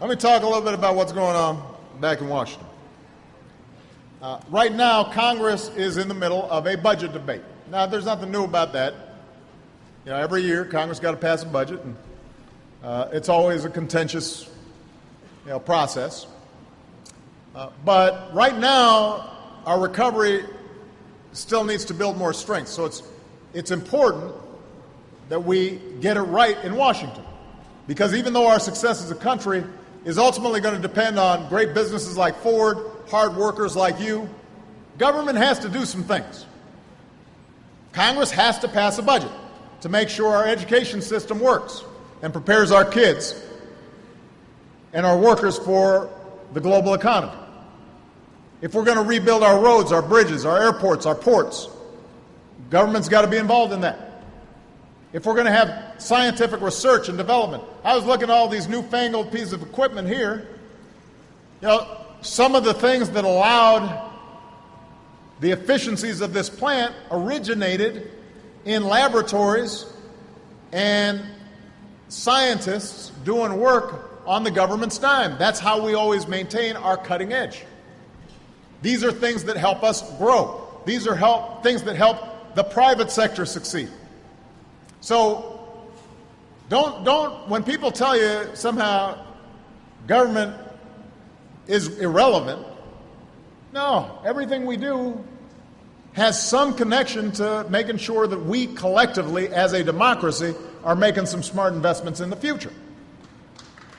Let me talk a little bit about what's going on back in Washington. Right now, Congress is in the middle of a budget debate. Now, there's nothing new about that. You know, every year, Congress got to pass a budget, and it's always a contentious, process. But right now, our recovery still needs to build more strength. So it's important that we get it right in Washington, because even though our success as a country is ultimately going to depend on great businesses like Ford, hard workers like you, government has to do some things. Congress has to pass a budget to make sure our education system works and prepares our kids and our workers for the global economy. If we're going to rebuild our roads, our bridges, our airports, our ports, government's got to be involved in that. If we're going to have scientific research and development, I was looking at all these newfangled pieces of equipment here. Some of the things that allowed the efficiencies of this plant originated in laboratories and scientists doing work on the government's dime. That's how we always maintain our cutting edge. These are things that help us grow. These are things that help the private sector succeed. So don't when people tell you somehow government is irrelevant, no, everything we do has some connection to making sure that we collectively as a democracy are making some smart investments in the future.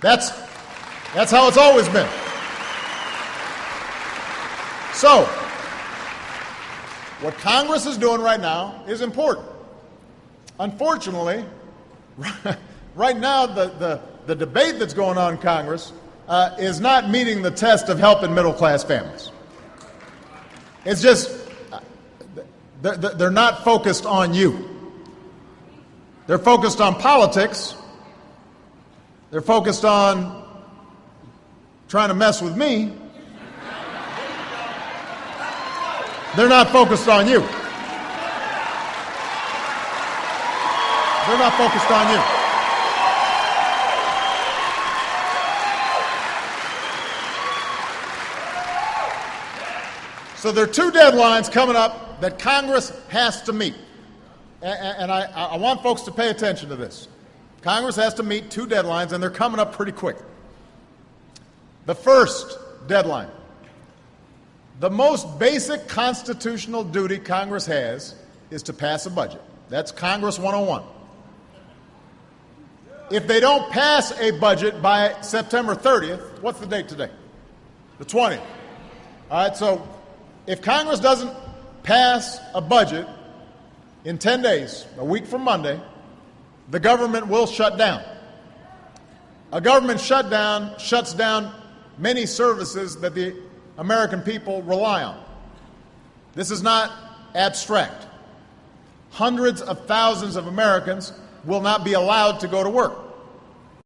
That's how it's always been. So, what Congress is doing right now is important. Unfortunately, right now the debate that's going on in Congress is not meeting the test of helping middle-class families. It's just, they're not focused on you. They're focused on politics. They're focused on trying to mess with me. They're not focused on you. They're not focused on you. So there are two deadlines coming up that Congress has to meet. And I want folks to pay attention to this. Congress has to meet two deadlines, and they're coming up pretty quick. The first deadline. The most basic constitutional duty Congress has is to pass a budget. That's Congress 101. If they don't pass a budget by September 30th, what's the date today? The 20th. All right, so if Congress doesn't pass a budget in 10 days, a week from Monday, the government will shut down. A government shutdown shuts down many services that the American people rely on. This is not abstract. Hundreds of thousands of Americans will not be allowed to go to work.